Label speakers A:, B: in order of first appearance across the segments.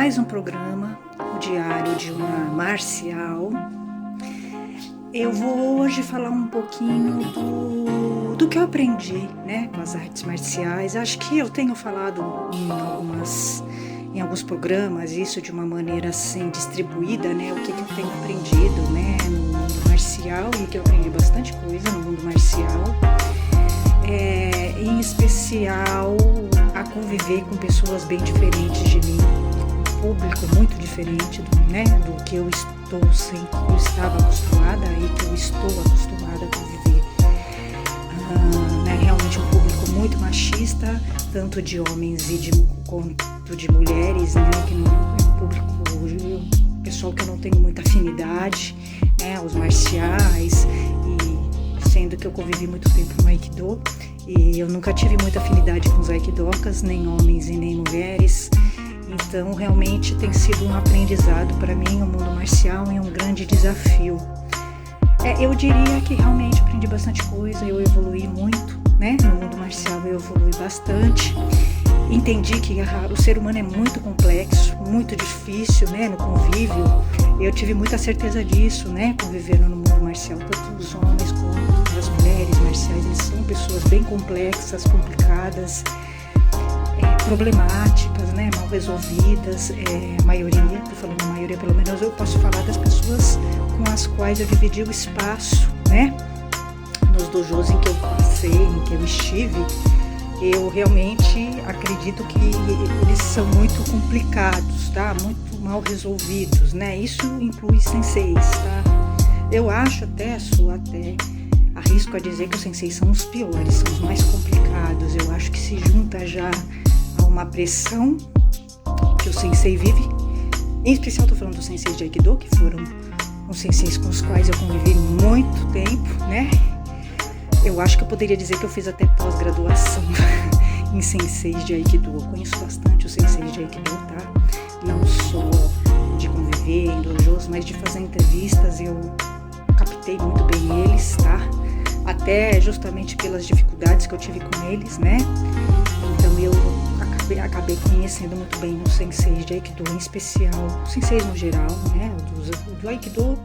A: mais um programa, o Diário de uma Marcial. Eu vou hoje falar um pouquinho do que eu aprendi, né, com as artes marciais. Acho que eu tenho falado em alguns programas isso de uma maneira assim distribuída, né, o que eu tenho aprendido, né, no mundo marcial, e que eu aprendi bastante coisa no mundo marcial. Em especial a conviver com pessoas bem diferentes de mim, com um público muito diferente do que eu estava acostumada e que eu estou acostumada a conviver. Realmente um público muito machista, tanto de homens quanto de mulheres, né, que não é um público, pessoal que eu não tenho muita afinidade, né, os marciais, e sendo que eu convivi muito tempo no Aikido, e eu nunca tive muita afinidade com os Aikidokas, nem homens e nem mulheres. Então realmente tem sido um aprendizado para mim o mundo marcial, e um grande desafio. Eu diria que realmente aprendi bastante coisa, eu evolui muito, né? No mundo marcial eu evolui bastante. Entendi que o ser humano é muito complexo, muito difícil, né? No convívio, eu tive muita certeza disso, né? Convivendo no mundo marcial, tanto os homens como as mulheres marciais, eles são pessoas bem complexas, complicadas, problemáticas, né? Mal resolvidas, a maioria, estou falando a maioria, pelo menos eu posso falar das pessoas com as quais eu dividi o espaço, né? Nos dojos em que eu passei, em que eu estive, eu realmente acredito que eles são muito complicados, tá? Muito mal resolvidos, né? Isso inclui senseis, tá? Eu acho arrisco a dizer que os senseis são os piores, são os mais complicados. Eu acho que se junta já a uma pressão que o sensei vive. Em especial estou falando dos senseis de Aikido, que foram os senseis com os quais eu convivi muito tempo, né? Eu acho que eu poderia dizer que eu fiz até pós-graduação em senseis de Aikido. Eu conheço bastante os senseis de Aikido, tá? Não só de conviver em dojos, mas de fazer entrevistas. Eu captei muito bem eles, tá? Até justamente pelas dificuldades que eu tive com eles, né? Então eu acabei conhecendo muito bem os senseis de Aikido, em especial os senseis no geral, né? Do Aikido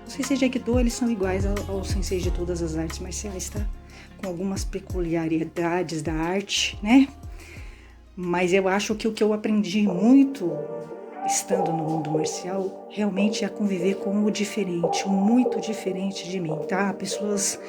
A: os senseis de Aikido, eles são iguais aos senseis de todas as artes marciais, tá? Com algumas peculiaridades da arte, né? Mas eu acho que o que eu aprendi muito estando no mundo marcial realmente é conviver com o diferente, o muito diferente de mim, tá? Pessoas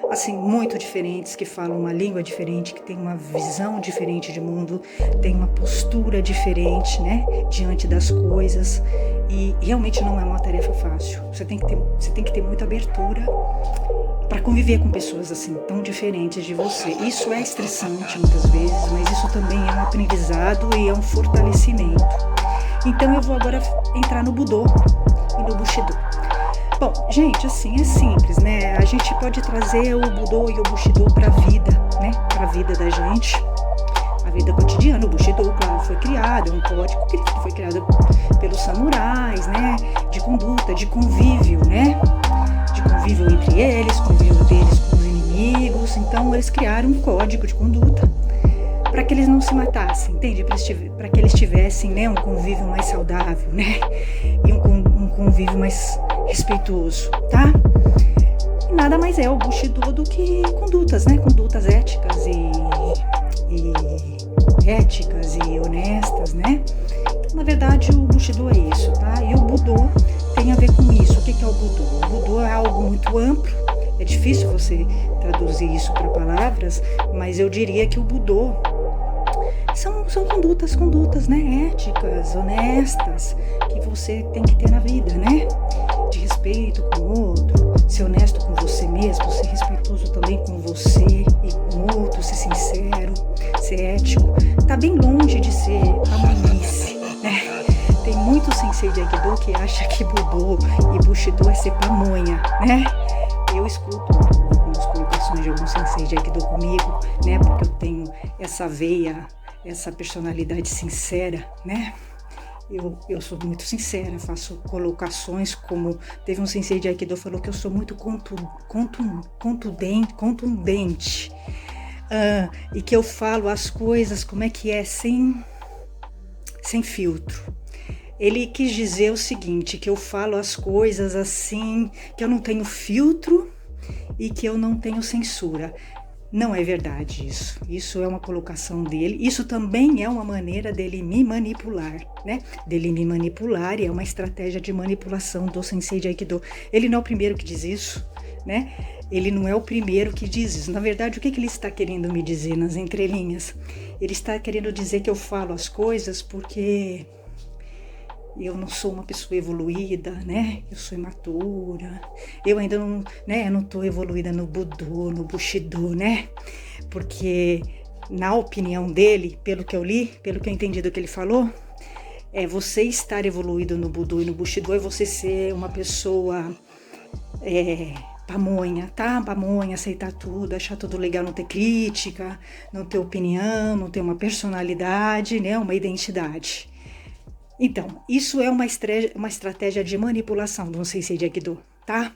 A: assim muito diferentes, que falam uma língua diferente, que tem uma visão diferente de mundo, tem uma postura diferente, né, diante das coisas, e realmente não é uma tarefa fácil. Você tem que ter muita abertura para conviver com pessoas assim tão diferentes de você. Isso é estressante muitas vezes, mas isso também é um aprendizado e é um fortalecimento. Então eu vou agora entrar no Budô e no Bushido. Bom, gente, assim, é simples, né? A gente pode trazer o Budô e o Bushido para a vida, né? Para a vida da gente, a vida cotidiana. O Bushido, claro, foi criado, é um código que foi criado pelos samurais, né? De conduta, de convívio, né? De convívio entre eles, convívio deles com os inimigos. Então, eles criaram um código de conduta para que eles não se matassem, entende? Para que eles tivessem, né, um convívio mais saudável, né? E um convívio mais respeitoso, tá? E nada mais é o Bushido do que condutas, né? Condutas éticas e honestas, né? Então, na verdade, o Bushido é isso, tá? E o Budô tem a ver com isso. O que é o Budô? O Budô é algo muito amplo. É difícil você traduzir isso para palavras, mas eu diria que o Budô são condutas, né, éticas, honestas, que você tem que ter na vida, né? De respeito com o outro, ser honesto com você mesmo, ser respeitoso também com você e com o outro, ser sincero, ser ético. Tá bem longe de ser pamonhice, né? Tem muito sensei de Aikido que acha que Budô e Bushido é ser pamonha, né? Eu escuto algumas colocações de alguns senseis de Aikido comigo, né? Porque eu tenho essa veia, essa personalidade sincera, né? Eu sou muito sincera, faço colocações como... Teve um sensei de Aikido que falou que eu sou muito contundente, e que eu falo as coisas como é que é, sem sem filtro. Ele quis dizer o seguinte, que eu falo as coisas assim, que eu não tenho filtro e que eu não tenho censura. Não é verdade isso. Isso é uma colocação dele. Isso também é uma maneira dele me manipular, né? Dele me manipular, e é uma estratégia de manipulação do Sensei de Aikido. Ele não é o primeiro que diz isso, né? Ele não é o primeiro que diz isso. Na verdade, o que ele está querendo me dizer nas entrelinhas? Ele está querendo dizer que eu falo as coisas porque eu não sou uma pessoa evoluída, né? Eu sou imatura. Eu ainda não, né? Eu não estou evoluída no Budô, no Bushido, né? Porque, na opinião dele, pelo que eu li, pelo que eu entendi do que ele falou, você estar evoluído no Budô e no Bushido é você ser uma pessoa pamonha, tá? Pamonha, aceitar tudo, achar tudo legal, não ter crítica, não ter opinião, não ter uma personalidade, né? Uma identidade. Então, isso é uma estratégia de manipulação do Sensei de Aikido, tá?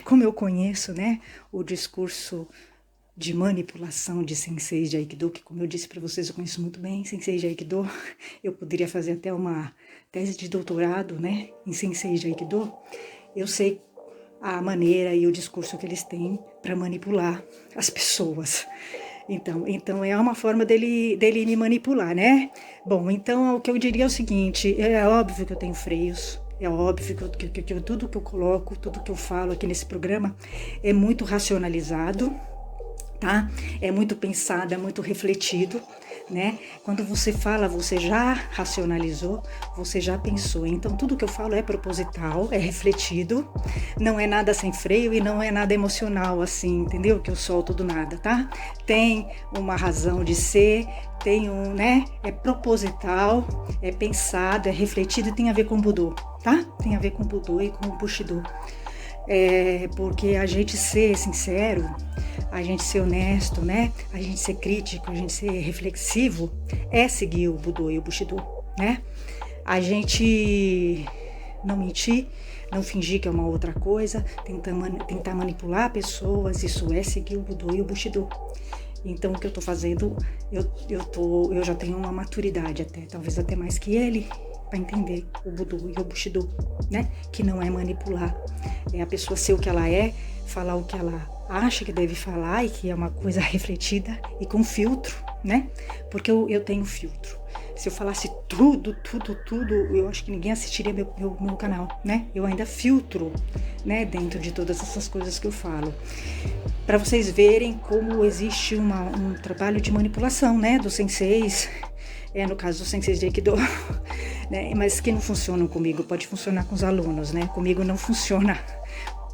A: Como eu conheço, né, o discurso de manipulação de Senseis de Aikido, que, como eu disse para vocês, eu conheço muito bem Senseis de Aikido. Eu poderia fazer até uma tese de doutorado, né, em Senseis de Aikido. Eu sei a maneira e o discurso que eles têm para manipular as pessoas. Então é uma forma dele me manipular, né? Bom, então o que eu diria é o seguinte, é óbvio que eu tenho freios, é óbvio que tudo que eu coloco, tudo que eu falo aqui nesse programa é muito racionalizado, tá? É muito pensado, é muito refletido, né? Quando você fala, você já racionalizou, você já pensou. Então, tudo que eu falo é proposital, é refletido, não é nada sem freio e não é nada emocional, assim, entendeu? Que eu solto do nada, tá? Tem uma razão de ser, tem né? É proposital, é pensado, é refletido e tem a ver com o Budô, tá? Tem a ver com o Budô e com o Bushido. Porque a gente ser sincero, a gente ser honesto, né? A gente ser crítico, a gente ser reflexivo, é seguir o Budô e o Bushido, né? A gente não mentir, não fingir que é uma outra coisa, tentar manipular pessoas, isso é seguir o Budô e o Bushido. Então, o que eu tô fazendo, eu já tenho uma maturidade até, talvez até mais que ele, para entender o Budô e o Bushido, né? Que não é manipular, é a pessoa ser o que ela é, falar o que ela acha que deve falar e que é uma coisa refletida e com filtro, né? Porque eu tenho filtro. Se eu falasse tudo, eu acho que ninguém assistiria meu canal, né? Eu ainda filtro, né? Dentro de todas essas coisas que eu falo. Para vocês verem como existe um trabalho de manipulação, né? Dos senseis, no caso dos senseis de Aikido, né? Mas que não funcionam comigo, pode funcionar com os alunos, né? Comigo não funciona,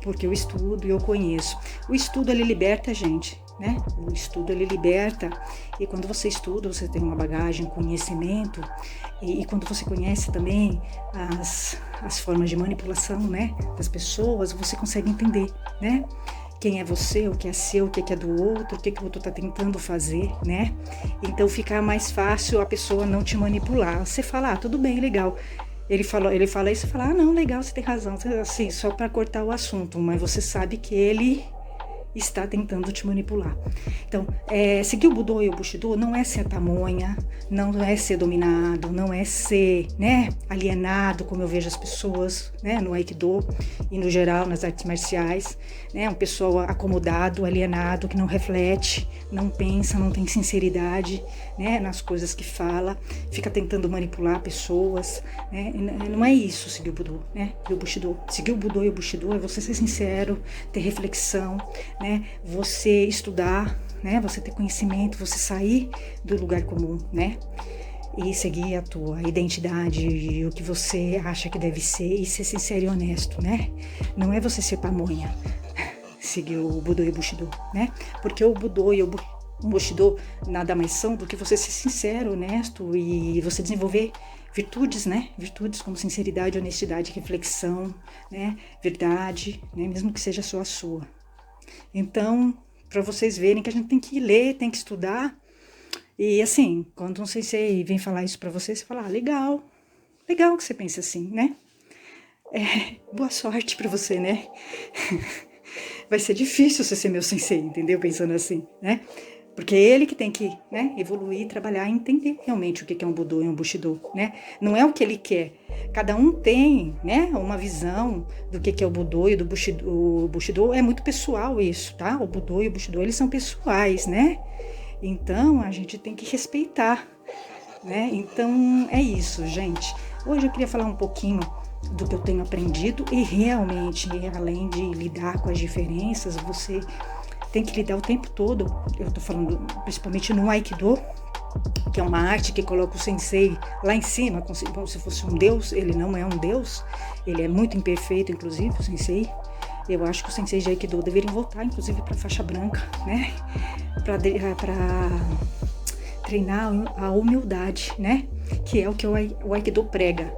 A: porque eu estudo e eu conheço. O estudo, ele liberta a gente, né? O estudo, ele liberta, e quando você estuda, você tem uma bagagem, conhecimento, e quando você conhece também as formas de manipulação, né? Das pessoas, você consegue entender, né? Quem é você, o que é seu, o que é do outro, o que o outro está tentando fazer, né? Então fica mais fácil a pessoa não te manipular. Você fala, tudo bem, legal. Ele fala isso, você fala, não, legal, você tem razão, assim, só para cortar o assunto, mas você sabe que ele está tentando te manipular. Então, seguir o Budô e o Bushido não é ser tamonha, não é ser dominado, não é ser, né, alienado, como eu vejo as pessoas, né, no Aikido e no geral nas artes marciais, né, um pessoal acomodado, alienado, que não reflete, não pensa, não tem sinceridade, né, nas coisas que fala, fica tentando manipular pessoas, né, não é isso seguir o Budô, né, e o Bushido. Seguir o Budô e o Bushido é você ser sincero, ter reflexão, né, você estudar, né, você ter conhecimento, você sair do lugar comum, né, e seguir a tua identidade e o que você acha que deve ser e ser sincero e honesto, né, não é você ser pamonha, seguir o Budô e o Bushido, né, porque o Budô e o Bushido nada mais são do que você ser sincero, honesto e você desenvolver virtudes, né? Virtudes como sinceridade, honestidade, reflexão, né? Verdade, né? Mesmo que seja só a sua. Então, para vocês verem que a gente tem que ler, tem que estudar. E assim, quando um sensei vem falar isso para você, você fala, legal que você pense assim, né? Boa sorte para você, né? Vai ser difícil você ser meu sensei, entendeu? Pensando assim, né? Porque é ele que tem que, né, evoluir, trabalhar e entender realmente o que é um Budô e um Bushido, né? Não é o que ele quer. Cada um tem, né, uma visão do que é o Budô e do Bushido. O Bushido é muito pessoal isso, tá? O Budô e o Bushido, eles são pessoais, né? Então, a gente tem que respeitar, né? Então, é isso, gente. Hoje eu queria falar um pouquinho do que eu tenho aprendido e realmente, além de lidar com as diferenças, você tem que lidar o tempo todo. Eu tô falando principalmente no Aikido, que é uma arte que coloca o sensei lá em cima, como se fosse um deus. Ele não é um deus, ele é muito imperfeito, inclusive, o sensei. Eu acho que os senseis de Aikido deveriam voltar, inclusive, para faixa branca, né? Para treinar a humildade, né? Que é o que o Aikido prega.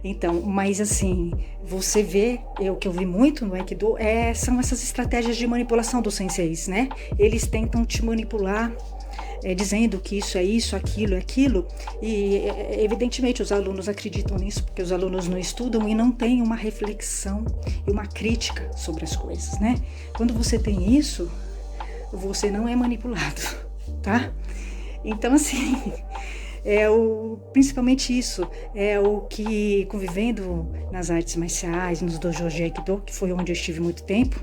A: Então, mas assim, você vê, o que eu vi muito no Aikido são essas estratégias de manipulação dos senseis, né? Eles tentam te manipular, dizendo que isso é isso, aquilo é aquilo, e evidentemente os alunos acreditam nisso, porque os alunos não estudam e não têm uma reflexão e uma crítica sobre as coisas, né? Quando você tem isso, você não é manipulado, tá? Então, assim, principalmente isso, é o que, convivendo nas artes marciais, nos dojos de Aikido, que foi onde eu estive muito tempo,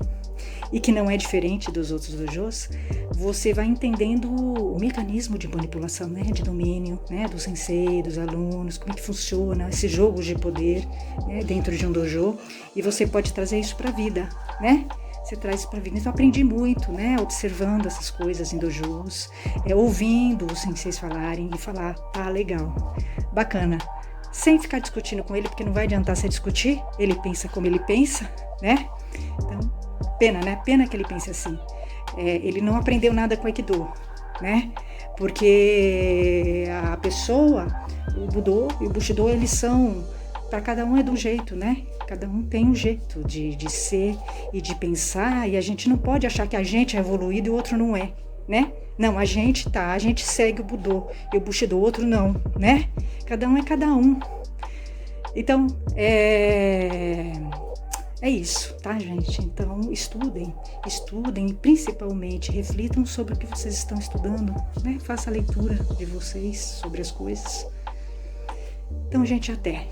A: e que não é diferente dos outros dojos, você vai entendendo o mecanismo de manipulação, né, de domínio, né, do sensei, dos alunos, como é que funciona esse jogo de poder, né, dentro de um dojo, e você pode trazer isso para a vida, né? Você traz isso para a vida. Então, eu aprendi muito, né? Observando essas coisas em dojos, ouvindo os senseis falarem e falar, tá, legal, bacana. Sem ficar discutindo com ele, porque não vai adiantar você discutir, ele pensa como ele pensa, né? Então, pena, né? Pena que ele pense assim. Ele não aprendeu nada com Aikido, né? Porque a pessoa, o Budô e o Bushido, eles são, para cada um é de um jeito, né? Cada um tem um jeito de ser e de pensar, e a gente não pode achar que a gente é evoluído e o outro não é, né? Não, a gente segue o Budô e o Bushido, o outro não, né? Cada um é cada um. Então, é isso, tá, gente? Então, estudem e principalmente reflitam sobre o que vocês estão estudando, né? Faça a leitura de vocês sobre as coisas. Então, gente, até.